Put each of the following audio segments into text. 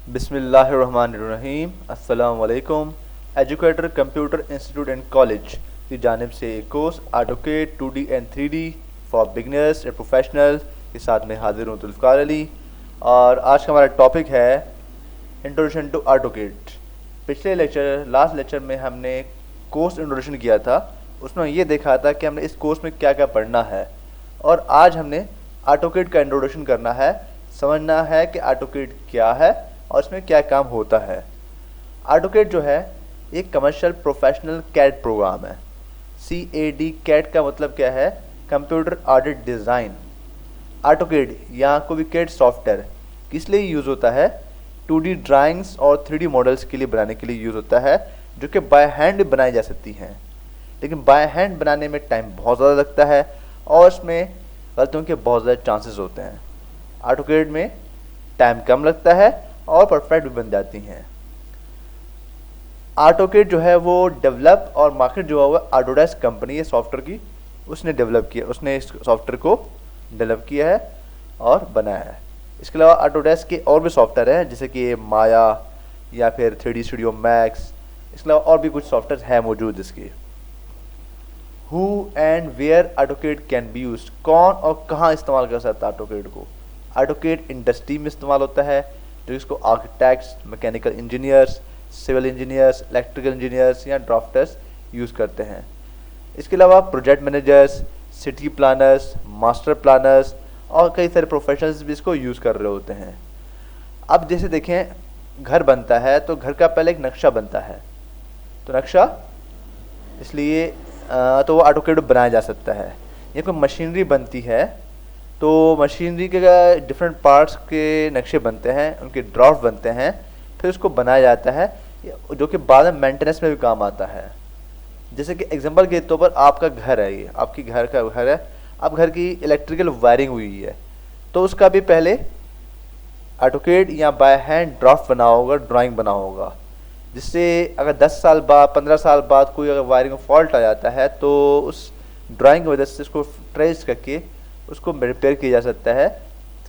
बिस्मिल्लाहिर्रहमानिर्रहीम। अस्सलाम वालेकुम। Educator computer institute and college की जानिब से एक course AutoCAD 2D and 3D for beginners and professional के साथ में हाजिर हूँ जुल्फ़िकार अली। और आज का हमारा टॉपिक है इंट्रोडक्शन टू ऑटोकेड। पिछले लास्ट लेक्चर में हमने कोर्स इंट्रोडक्शन किया था, उसमें ये देखा था कि हमने इस कोर्स में क्या क्या पढ़ना है, और आज हमने ऑटोकेड का इंट्रोडक्शन करना है, समझना है कि ऑटोकेड क्या है और इसमें क्या काम होता है। ऑटोकेड जो है एक कमर्शियल प्रोफेशनल कैड प्रोग्राम है। CAD कैड का मतलब क्या है? Computer aided design. ऑटोकेड या कोई भी कैड सॉफ्टवेयर किस लिए यूज़ होता है? 2D ड्राइंग्स और 3D मॉडल्स के लिए बनाने के लिए यूज़ होता है, जो कि बाय हैंड बनाई जा सकती हैं। लेकिन बाय हैंड बनाने में टाइम बहुत ज़्यादा लगता है और इसमें गलतियों के बहुत ज़्यादा चांसेस होते हैं। ऑटोकेड में टाइम कम लगता है और परफेक्ट भी बन जाती हैं। ऑटोकेड जो है वो डेवलप और मार्केट जो है वो ऑटोडेस्क कंपनी है सॉफ्टवेयर की, उसने डेवलप किया, उसने इस सॉफ्टवेयर को डेवलप किया है और बनाया है। इसके अलावा ऑटोडेस्क के और भी सॉफ्टवेयर हैं, जैसे कि माया या फिर 3D स्टूडियो मैक्स। इसके अलावा और भी कुछ सॉफ्टवेयर है मौजूद इसके। Who and where AutoCAD can be use, कौन और कहाँ इस्तेमाल कर सकता है ऑटोकेड को? ऑटोकेड इंडस्ट्री में इस्तेमाल होता है, जो इसको architects, mechanical engineers, civil engineers, electrical engineers या ड्राफ्टर्स यूज़ करते हैं। इसके अलावा project managers, city planners, master planners और कई सारे प्रोफेशनल्स भी इसको यूज़ कर रहे होते हैं। अब जैसे देखें, घर बनता है तो घर का पहले एक नक्शा बनता है, तो नक्शा इसलिए तो वो ऑटोकेड बनाया जा सकता है। या कोई मशीनरी बनती है तो मशीनरी के डिफरेंट पार्ट्स के नक्शे बनते हैं, उनके ड्राफ्ट बनते हैं, फिर उसको बनाया जाता है, जो कि बाद में मेंटेनेंस में भी काम आता है। जैसे कि एग्जांपल के तौर पर आपका घर है, ये आपकी घर का घर है, अब घर की इलेक्ट्रिकल वायरिंग हुई है, तो उसका भी पहले ऑटोकेड या बाय हैंड ड्राफ्ट बना होगा, ड्राइंग बना होगा, जिससे अगर 10 साल बाद 15 साल बाद कोई अगर वायरिंग में फॉल्ट आ जाता है तो उस ड्राइंग की वजह से उसको ट्रेस करके उसको रिपेयर किया जा सकता है।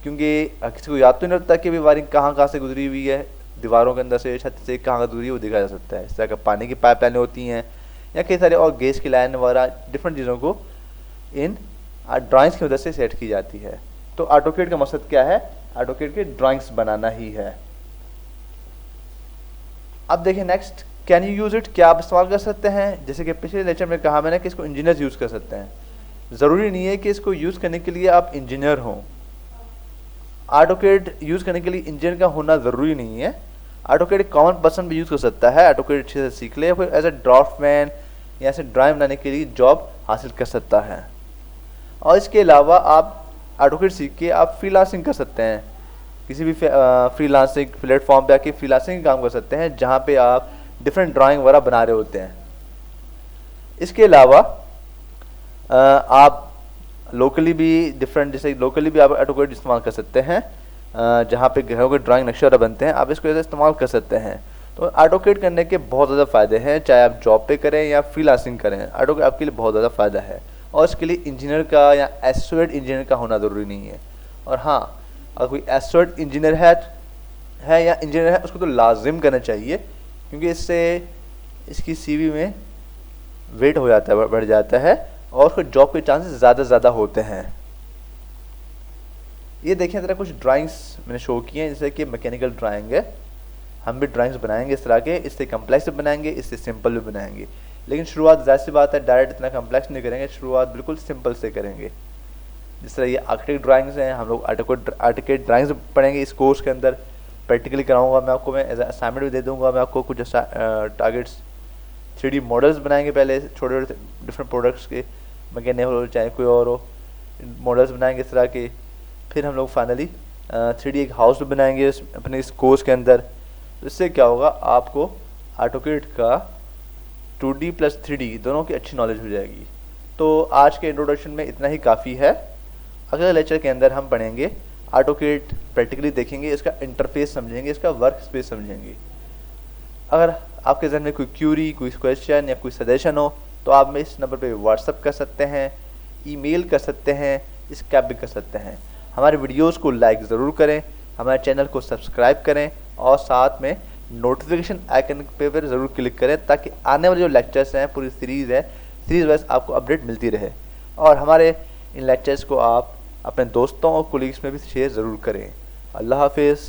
क्योंकि किसी को याद तो नहीं रहता कि भी वायरिंग कहाँ से गुजरी हुई है, दीवारों के अंदर से, छत से कहाँ गुजरी है, वो दिखाया जा सकता है। इस तरह का पानी की पाइप लाइनें होती हैं या कई सारे और गैस की लाइन वगैरह, डिफरेंट चीज़ों को इन ड्राइंग्स की मदद से सेट की जाती है। तो ऑटोकेड का मकसद क्या है? ऑटोकेड के ड्राइंग्स बनाना ही है। अब देखिए next, can you use it, क्या आप इस्तेमाल कर सकते हैं? जैसे कि पिछले लेक्चर में कहा मैंने कि इसको इंजीनियर्स यूज़ कर सकते हैं। ज़रूरी नहीं है कि इसको यूज़ करने के लिए आप इंजीनियर हों। ऑटोकेड यूज़ करने के लिए इंजीनियर का होना ज़रूरी नहीं है। ऑटोकेड एक कॉमन पर्सन भी यूज़ कर सकता है, ऑटोकेड अच्छे से सीख ले, या फिर एज ए ड्राफ्टमैन या ऐसे ड्राइंग बनाने के लिए जॉब हासिल कर सकता है। और इसके अलावा आप ऑटोकेड सीख के आप फ्रीलांसिंग कर सकते हैं, किसी भी फ्रीलांसिंग प्लेटफॉर्म पे आके फ्रीलांसिंग काम कर सकते हैं, जहाँ पे आप डिफरेंट ड्राइंग वगैरह बना रहे होते हैं। इसके अलावा आप लोकली भी जैसे लोकली भी आप ऑटोकेड इस्तेमाल कर सकते हैं, जहाँ पे घरों के ड्राइंग नक्शे वगैरह बनते हैं, आप इसको ऐसे इस्तेमाल कर सकते हैं। तो ऑटोकेड करने के बहुत ज़्यादा फ़ायदे हैं, चाहे आप जॉब पे करें या फ्रीलांसिंग करें, ऑटोकेड आपके लिए बहुत ज़्यादा फ़ायदा है। और इसके लिए इंजीनियर का या एसोसिएट इंजीनियर का होना ज़रूरी नहीं है। और हाँ, अगर कोई एसोसिएट इंजीनियर है या इंजीनियर है, उसको तो लाजिम करना चाहिए, क्योंकि इससे इसकी CV में वेट हो जाता है, बढ़ जाता है, और फिर जॉब के चांसेस ज़्यादा होते हैं। ये देखिए तरह कुछ ड्राइंग्स मैंने शो किए हैं, जैसे कि मैकेनिकल ड्राइंग है, हम भी ड्राइंग्स बनाएंगे इस तरह के, इससे कम्प्लेक्स भी बनाएंगे, इससे सिंपल भी बनाएंगे। लेकिन शुरुआत ज़ाहिर सी बात है, डायरेक्ट इतना कम्प्लेक्स नहीं करेंगे, शुरुआत बिल्कुल सिंपल से करेंगे। जिस तरह ये आर्किटेक्ट ड्राइंग्स हैं, हम लोग ऑटोकेड ड्राइंग्स पढ़ेंगे इस कोर्स के अंदर, प्रैक्टिकली कराऊंगा मैं आपको, मैं एज असाइनमेंट भी दे दूंगा मैं आपको कुछ टारगेट्स। 3D मॉडल्स बनाएंगे पहले, छोटे छोटे डिफरेंट प्रोडक्ट्स के, मैकेनिकल हो चाहे कोई और हो, मॉडल्स बनाएंगे इस तरह के। फिर हम लोग फाइनली 3D एक हाउस भी बनाएंगे अपने इस कोर्स के अंदर। तो इससे क्या होगा, आपको ऑटोकेड का 2D प्लस 3D दोनों की अच्छी नॉलेज हो जाएगी। तो आज के इंट्रोडक्शन में इतना ही काफ़ी है। अगले लेक्चर के अंदर हम पढ़ेंगे ऑटोकेड, प्रैक्टिकली देखेंगे, इसका इंटरफेस समझेंगे, इसका वर्क स्पेस समझेंगे। अगर आपके जहन में कोई क्यूरी, कोई क्वेश्चन या कोई सजेशन हो, तो आप में इस नंबर पे व्हाट्सअप कर सकते हैं, ईमेल कर सकते हैं, स्कैप भी कर सकते हैं। हमारे वीडियोस को लाइक ज़रूर करें, हमारे चैनल को सब्सक्राइब करें और साथ में नोटिफिकेशन आइकन पे पर ज़रूर क्लिक करें ताकि आने वाले जो लेक्चर्स हैं, पूरी सीरीज़ है, सीरीज़ वाइज आपको अपडेट मिलती रहे। और हमारे इन लेक्चर्स को आप अपने दोस्तों और कोलीग्स में भी शेयर ज़रूर करें। अल्लाह हाफिज़।